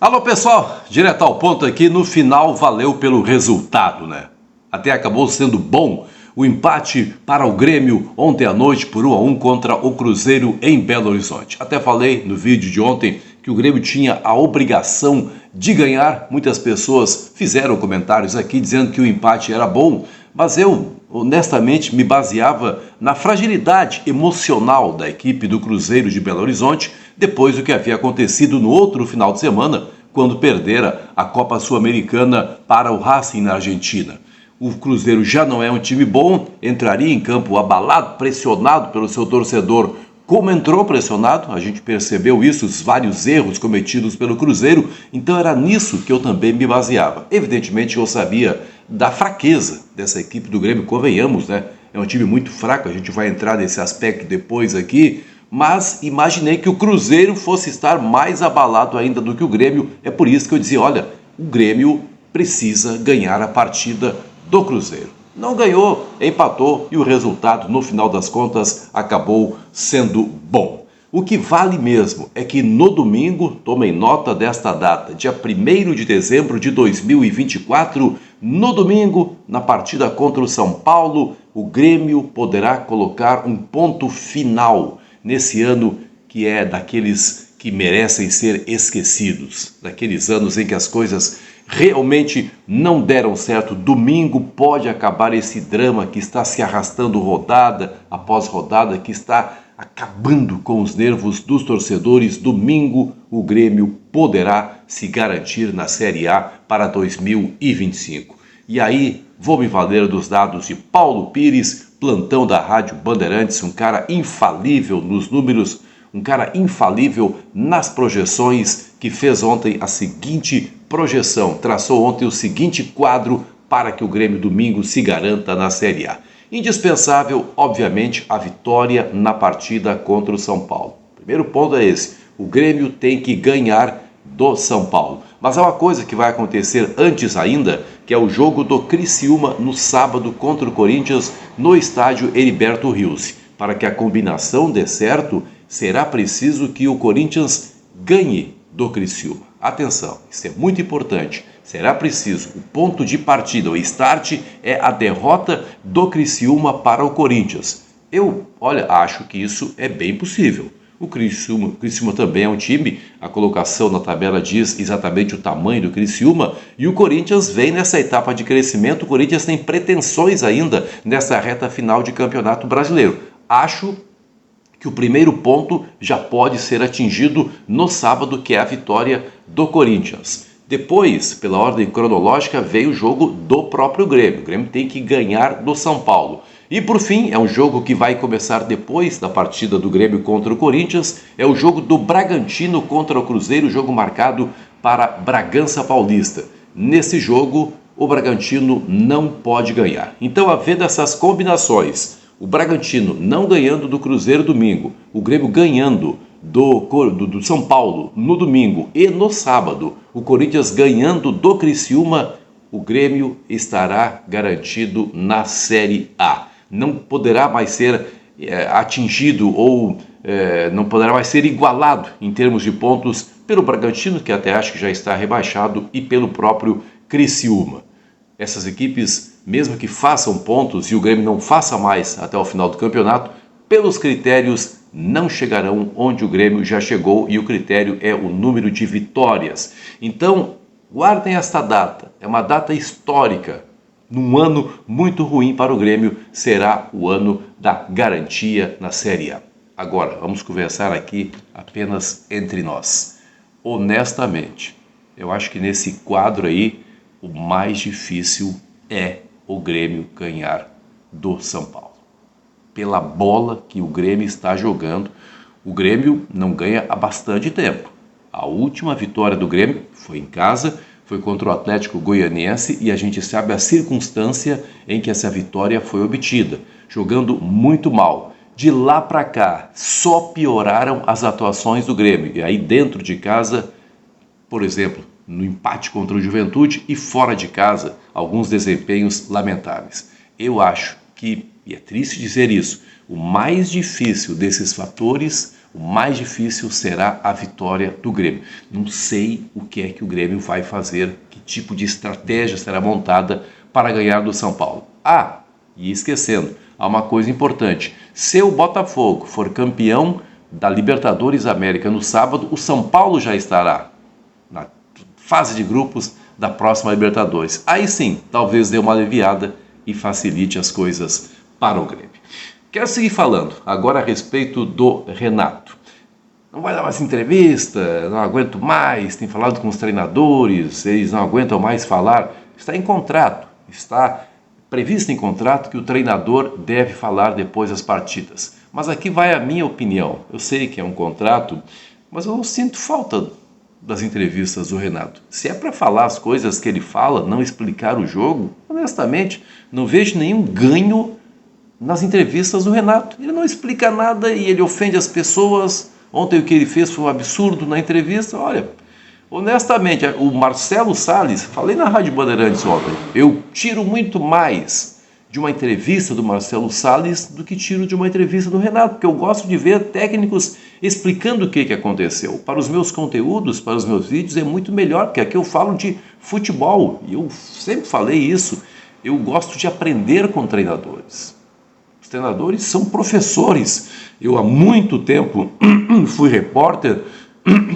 Alô pessoal, direto ao ponto aqui, no final valeu pelo resultado, né? Até acabou sendo bom o empate para o Grêmio ontem à noite por 1-1 contra o Cruzeiro em Belo Horizonte. Até falei no vídeo de ontem que o Grêmio tinha a obrigação de ganhar. Muitas pessoas fizeram comentários aqui dizendo que o empate era bom, mas eu honestamente me baseava na fragilidade emocional da equipe do Cruzeiro de Belo Horizonte depois do que havia acontecido no outro final de semana, quando perdera a Copa Sul-Americana para o Racing na Argentina. O Cruzeiro já não é um time bom, entraria em campo abalado, pressionado pelo seu torcedor. Como entrou pressionado, a gente percebeu isso, os vários erros cometidos pelo Cruzeiro, então era nisso que eu também me baseava. Evidentemente eu sabia da fraqueza dessa equipe do Grêmio, convenhamos, né? É um time muito fraco, a gente vai entrar nesse aspecto depois aqui, mas imaginei que o Cruzeiro fosse estar mais abalado ainda do que o Grêmio. É por isso que eu dizia, olha, o Grêmio precisa ganhar a partida do Cruzeiro. Não ganhou, empatou e o resultado, no final das contas, acabou sendo bom. O que vale mesmo é que no domingo, tomem nota desta data, dia 1º de dezembro de 2024, no domingo, na partida contra o São Paulo, o Grêmio poderá colocar um ponto final nesse ano que é daqueles que merecem ser esquecidos, daqueles anos em que as coisas realmente não deram certo. Domingo pode acabar esse drama que está se arrastando rodada após rodada, que está acabando com os nervos dos torcedores. Domingo o Grêmio poderá se garantir na Série A para 2025. E aí vou me valer dos dados de Paulo Pires, plantão da Rádio Bandeirantes, um cara infalível nos números, um cara infalível nas projeções, que fez ontem a seguinte projeção, traçou ontem o seguinte quadro para que o Grêmio domingo se garanta na Série A. Indispensável, obviamente, a vitória na partida contra o São Paulo. Primeiro ponto é esse, o Grêmio tem que ganhar do São Paulo. Mas há uma coisa que vai acontecer antes ainda, que é o jogo do Criciúma no sábado contra o Corinthians no estádio Heriberto Rios. Para que a combinação dê certo, será preciso que o Corinthians ganhe do Criciúma. Atenção, isso é muito importante. Será preciso, o ponto de partida, o start, é a derrota do Criciúma para o Corinthians. Eu, acho que isso é bem possível. O Criciúma também é um time, a colocação na tabela diz exatamente o tamanho do Criciúma, e o Corinthians vem nessa etapa de crescimento. O Corinthians tem pretensões ainda nessa reta final de Campeonato Brasileiro. Acho que o primeiro ponto já pode ser atingido no sábado, que é a vitória do Corinthians. Depois, pela ordem cronológica, veio o jogo do próprio Grêmio. O Grêmio tem que ganhar do São Paulo. E por fim, é um jogo que vai começar depois da partida do Grêmio contra o Corinthians, é o jogo do Bragantino contra o Cruzeiro, jogo marcado para Bragança Paulista. Nesse jogo, o Bragantino não pode ganhar. Então, havendo essas combinações, o Bragantino não ganhando do Cruzeiro domingo, o Grêmio ganhando do São Paulo no domingo e no sábado, o Corinthians ganhando do Criciúma, o Grêmio estará garantido na Série A. Não poderá mais ser atingido ou não poderá mais ser igualado em termos de pontos pelo Bragantino, que até acho que já está rebaixado, e pelo próprio Criciúma. Essas equipes, mesmo que façam pontos e o Grêmio não faça mais até o final do campeonato, pelos critérios não chegarão onde o Grêmio já chegou, e o critério é o número de vitórias. Então, guardem esta data, é uma data histórica. Num ano muito ruim para o Grêmio, será o ano da garantia na Série A. Agora, vamos conversar aqui apenas entre nós. Honestamente, eu acho que nesse quadro aí, o mais difícil é o Grêmio ganhar do São Paulo. Pela bola que o Grêmio está jogando, o Grêmio não ganha há bastante tempo. A última vitória do Grêmio foi em casa, foi contra o Atlético Goianiense, e a gente sabe a circunstância em que essa vitória foi obtida, jogando muito mal. De lá para cá, só pioraram as atuações do Grêmio. E aí dentro de casa, por exemplo, no empate contra o Juventude, e fora de casa, alguns desempenhos lamentáveis. Eu acho que, e é triste dizer isso, o mais difícil desses fatores, o mais difícil será a vitória do Grêmio. Não sei o que é que o Grêmio vai fazer, que tipo de estratégia será montada para ganhar do São Paulo. E esquecendo, há uma coisa importante. Se o Botafogo for campeão da Libertadores América no sábado, o São Paulo já estará na fase de grupos da próxima Libertadores. Aí sim, talvez dê uma aliviada e facilite as coisas para o Grêmio. Quero seguir falando agora a respeito do Renato. Não vai dar mais entrevista, não aguento mais, tem falado com os treinadores, eles não aguentam mais falar. Está em contrato, está previsto em contrato que o treinador deve falar depois das partidas. Mas aqui vai a minha opinião. Eu sei que é um contrato, mas eu sinto falta das entrevistas do Renato. Se é para falar as coisas que ele fala, não explicar o jogo, honestamente, não vejo nenhum ganho nas entrevistas do Renato. Ele não explica nada e ele ofende as pessoas. Ontem o que ele fez foi um absurdo na entrevista. Olha, honestamente, o Marcelo Salles, falei na Rádio Bandeirantes ontem, eu tiro muito mais de uma entrevista do Marcelo Salles do que tiro de uma entrevista do Renato, porque eu gosto de ver técnicos explicando o que aconteceu. Para os meus conteúdos, para os meus vídeos, é muito melhor, porque aqui eu falo de futebol, e eu sempre falei isso, eu gosto de aprender com treinadores. Os treinadores são professores. Eu há muito tempo fui repórter,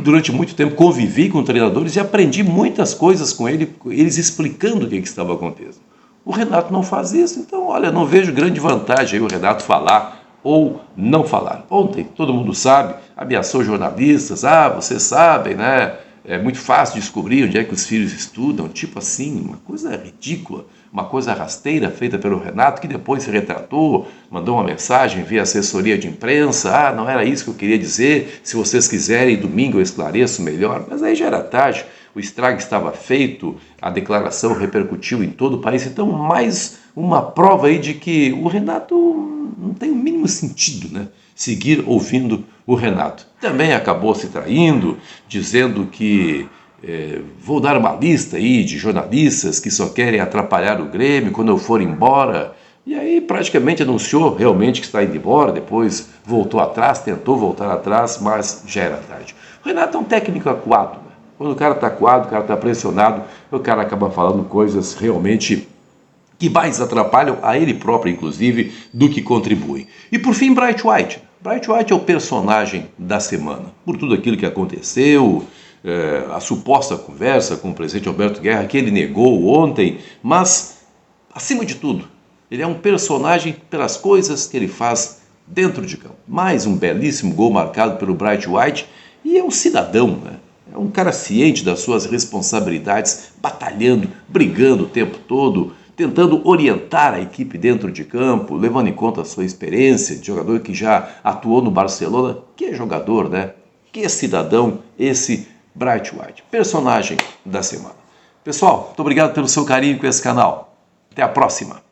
durante muito tempo convivi com treinadores e aprendi muitas coisas com eles explicando o que estava acontecendo. O Renato não faz isso, então, olha, não vejo grande vantagem aí o Renato falar ou não falar. Ontem, todo mundo sabe, ameaçou jornalistas, vocês sabem, né? É muito fácil descobrir onde é que os filhos estudam, tipo assim, uma coisa ridícula, uma coisa rasteira feita pelo Renato, que depois se retratou, mandou uma mensagem via assessoria de imprensa, não era isso que eu queria dizer, se vocês quiserem, domingo eu esclareço melhor, mas aí já era tarde, o estrago estava feito, a declaração repercutiu em todo o país, então mais uma prova aí de que o Renato não tem o mínimo sentido, né? Seguir ouvindo o Renato. Também acabou se traindo, dizendo que vou dar uma lista aí de jornalistas que só querem atrapalhar o Grêmio quando eu for embora. E aí praticamente anunciou realmente que está indo embora, depois voltou atrás, tentou voltar atrás, mas já era tarde. O Renato é um técnico acuado, né? Quando o cara está acuado, o cara está pressionado, o cara acaba falando coisas realmente que mais atrapalham a ele próprio, inclusive, do que contribuem. E por fim, Bright White. Bright White é o personagem da semana. Por tudo aquilo que aconteceu, a suposta conversa com o presidente Alberto Guerra, que ele negou ontem, mas, acima de tudo, ele é um personagem pelas coisas que ele faz dentro de campo. Mais um belíssimo gol marcado pelo Bright White e é um cidadão, né? É um cara ciente das suas responsabilidades, batalhando, brigando o tempo todo, tentando orientar a equipe dentro de campo, levando em conta a sua experiência de jogador que já atuou no Barcelona. Que jogador, né? Que cidadão esse Bright White. Personagem da semana. Pessoal, muito obrigado pelo seu carinho com esse canal. Até a próxima.